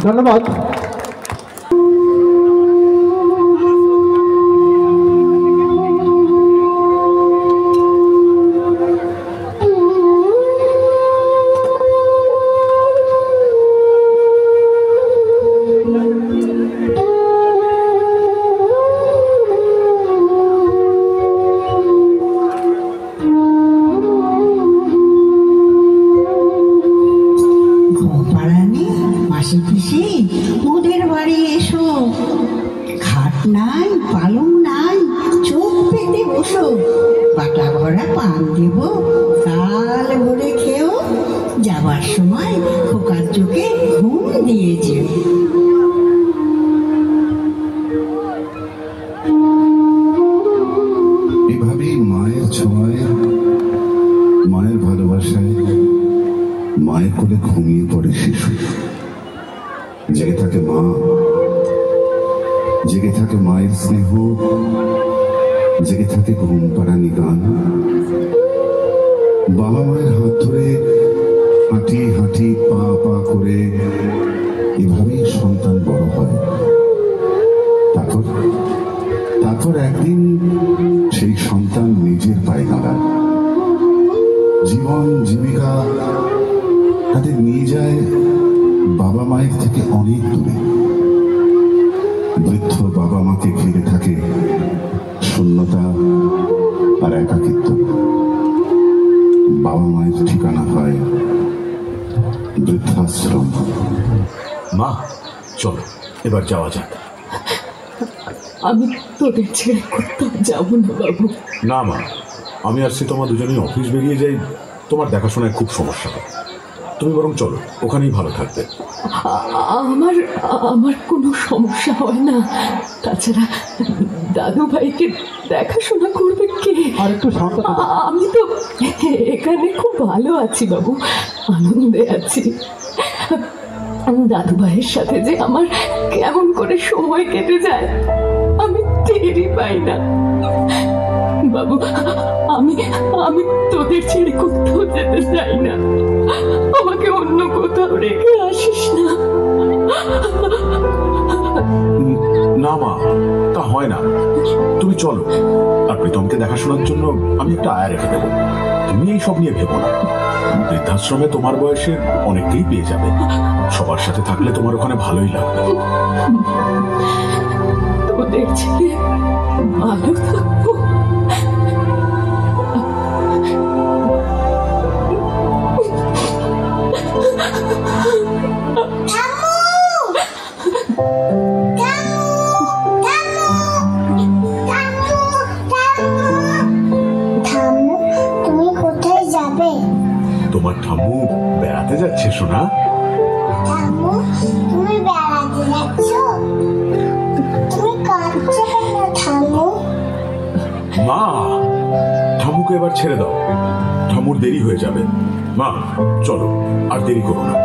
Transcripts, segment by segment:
ধন্যবাদ। ওদের বাড়ি এসো, খাট নাই পালং নাই, চোখ পেতে বসো, বাটা ভরা পান দেব, কাল ভরে খেও, যাবার সময় খোকার চোখে ঘুম দিয়ে যেও। এভাবেই মায়ের ছোঁয়ায়, মায়ের ভালোবাসায় মায়ের কোলে ঘুমিয়ে পড়ে শিশু। জেগে থাকে মা, জেগে থাকে মায়ের স্নেহ, জেগে থাকে ঘুম পাড়ানি গান। বাবা মায়ের হাত ধরে হাঁটি হাঁটি পা পা করে এভাবেই সন্তান বড় হয়। তারপর একদিন সেই সন্তান নিজের পায়ে দাঁড়ায়। জীবন জীবিকা তাদের নিয়ে যায় বাবা মায়ের থেকে অনেক দূরে। বৃদ্ধ বাবা মাকে ঘিরে থাকে শূন্যতা আর একাকিত্ব। বাবা মায়ের ঠিকানা হয় বৃদ্ধাশ্রম। মা চল এবার যাওয়া যাক। আমি তোদের ছেড়ে কোথাও যাবো না বাবু। না মা, আমি আর তোমার দুজনেই অফিস বেরিয়ে যাই, তোমার দেখাশোনায় খুব সমস্যা হয়। তুমি বরং চলো, ওখানেই ভালো থাকবে। আমার কোনো সমস্যা হয় না। তাছাড়া দাদু ভাইকে দেখাশোনা করবে কে? আর একটু শান্ত। আমি তো এখানে খুব ভালো আছি বাবু, আনন্দে আছি। দাদু ভাইয়ের সাথে যে আমার কেমন করে সময় কেটে যায় আমি টেরই পাই না। বাবু, আমি তোদের ছেড়ে কোথাও যেতে চাই না। আমাকে অন্য কোথাও রেখে আসিস না। না মা, তা হয় না। তুমি চলো, আর প্রীতমকে দেখাশোনার জন্য আমি একটা আয়া রেখে দেবো। তুমি এইসব নিয়ে ভেবো না। বৃদ্ধাশ্রমে তোমার বয়সের অনেককেই পেয়ে যাবে। সবার সাথে থাকলে তোমার ওখানে ভালোই লাগবে। তোদের ছেড়ে ভালো থাকবো? তোমার ঠাম্মু বেড়াতে যাচ্ছে সোনা। ঠাম্মু, তুমি বেড়াতে যাচ্ছ? তুমি কাঁদছো কেন ঠাম্মু? মা, ঠাম্মুকে এবার ছেড়ে দাও, ঠাম্মুর দেরি হয়ে যাবে। মা চলো, আর দেরি করো না।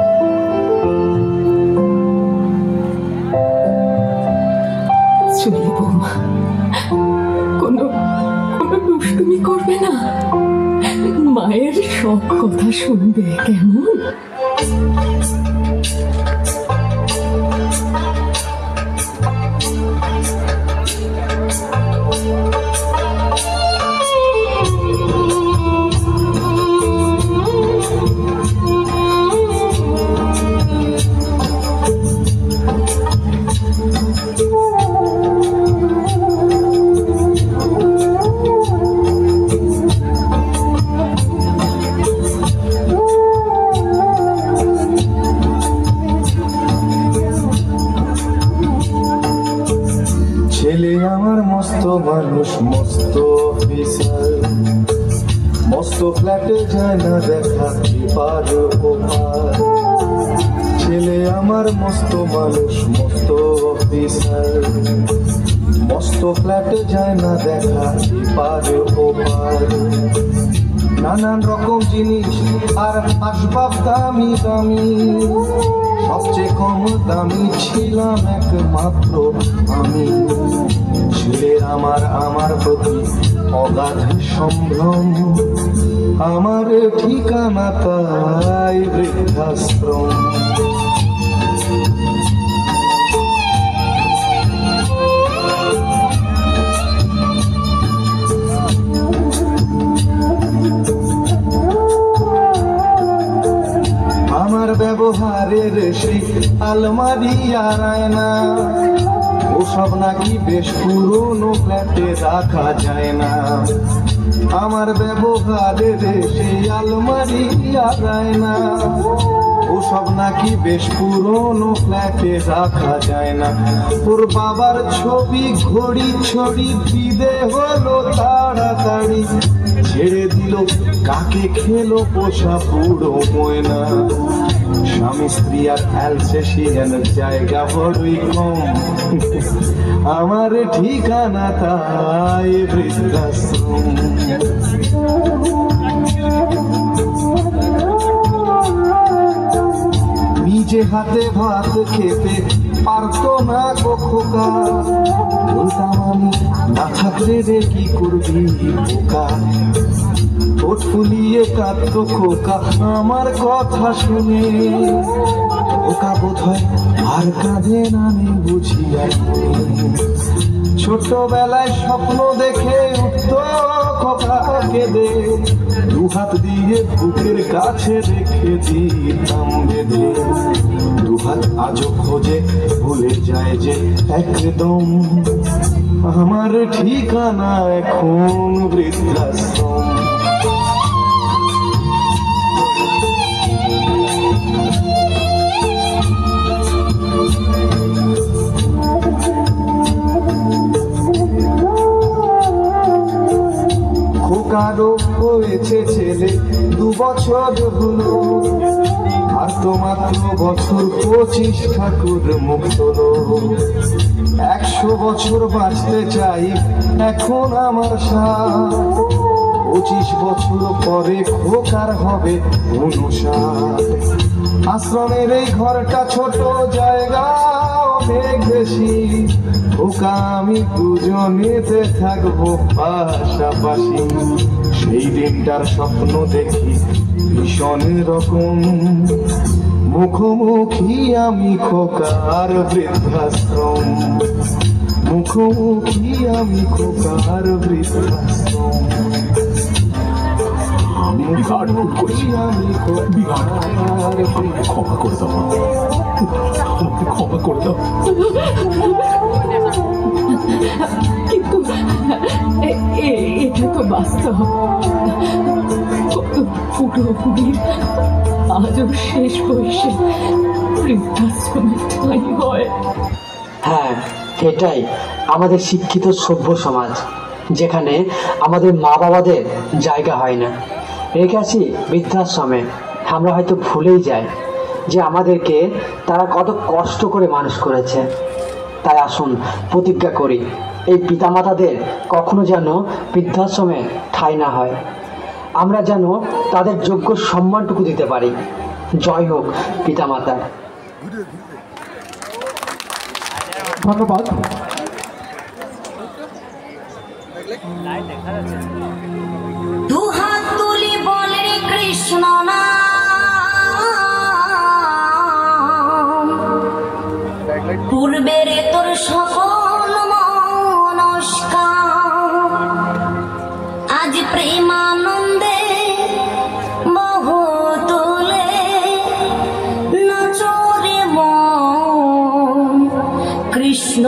চলে বৌমা, কোনো দুষ্টুমি করবে না, মায়ের সব কথা শুনবে, কেমন? ছেলে আমার মস্ত মানুষ, মস্ত অফিসার, মস্ত ফ্ল্যাটে যায় না দেখা পার ওপার। ছেলে আমার মস্ত মানুষ, মস্ত অফিসার, মস্ত ফ্ল্যাটে যায় না দেখা পার ওপার। নানান রকম জিনিস আর আসবাব দামি দামি, সবচেয়ে কম দামি ছিলাম একমাত্র আমি। ছেলের আমার প্রতি অগাধ সম্ভ্রম, আমার ঠিকানা তাই বৃদ্ধাশ্রম। ঘরের সেই আলমারি আর আয়না ওসব নাকি বেশ পুরনো ফ্ল্যাটে রাখা যায় না। আমার ব্যবহারের সেই আলমারি আর আয়না ওসব নাকি বেশ পুরনো ফ্ল্যাটে রাখা যায় না। ওর বাবার ছবি ঘড়ি ছড়ি বিদে হলো তাড়াতাড়ি, ছেড়ে দিল কাকে খেলো পোষা পুরো ময়না। স্বামী স্ত্রী আর অ্যালসেশিয়ান জায়গা বড়ই কম, আমার ঠিকানা তাই বৃদ্ধাশ্রম। নিজে হাতে ভাত খেতে পারতো না গো খোকা, বলতাম আমি না থাকলে রে কি করবি বোকা। ঠোঁট ফুলিয়ে কাঁদতো খোকা আমার কথা শুনে, খোকা বোধ হয় আর কাঁদে না নে বুঝিয়া। ছোটবেলায় স্বপ্ন দেখে উঠতো খোকা কেঁদে, দু হাত দিয়ে বুকের কাছে রেখে দিতাম বেঁধে। দু হাত আজও খোঁজে ভুলে যায় যে একদম, আমার ঠিকানা এখন বৃদ্ধাশ্রম। খোকারও হয়েছে ছেলে 2 বছর হলো, আর তো মাত্র বছর 25 ঠাকুর মুখ তোলো। 100 বছর বাঁচতে চাই এখন আমার সাথ, 25 বছর পরে খোকার হবে 59। আশ্রমের এই ঘরটা ছোট, জায়গা অনেক বেশি, খোকা আমি দুজনেতে থাকবো পাশাপাশি। সেই দিনটার স্বপ্ন দেখি ভীষণ রকম, মুখোমুখি আমি খোকার বৃদ্ধাশ্রম, মুখোমুখি আমি খোকার বৃদ্ধাশ্রম। আমি বিরাট ভুল করেছি, বিরাট। আমাকে ক্ষমা করে দাও, আমাকে ক্ষমা করে দাও। কিন্তু এটা তো বাস্তব, কত পুরোপুরির আজও শেষ বয়সে বৃদ্ধাশ্রমে ঠাঁই হয়। হ্যাঁ, এটাই আমাদের শিক্ষিত সভ্য সমাজ, যেখানে আমাদের মা বাবাদের জায়গা হয় না। রেখে আসি বৃদ্ধাশ্রমে, আমরা হয়তো ভুলেই যাই যে আমাদেরকে তারা কত কষ্ট করে মানুষ করেছে। তাই আসুন প্রতিজ্ঞা করি, এই পিতামাতাদের কখনো যেন বৃদ্ধাশ্রমে ঠাঁই না হয়, আমরা যেন তাদের যোগ্য সম্মানটুকু দিতে পারি। জয় হোক পিতামাতার। ধন্যবাদ। দুহাত তুলি বলে কৃষ্ণ নাম, পূর্বের তোর সকল মনস্কার, আজ প্রেমানন্দে বহু তুলে নাচরে মন কৃষ্ণ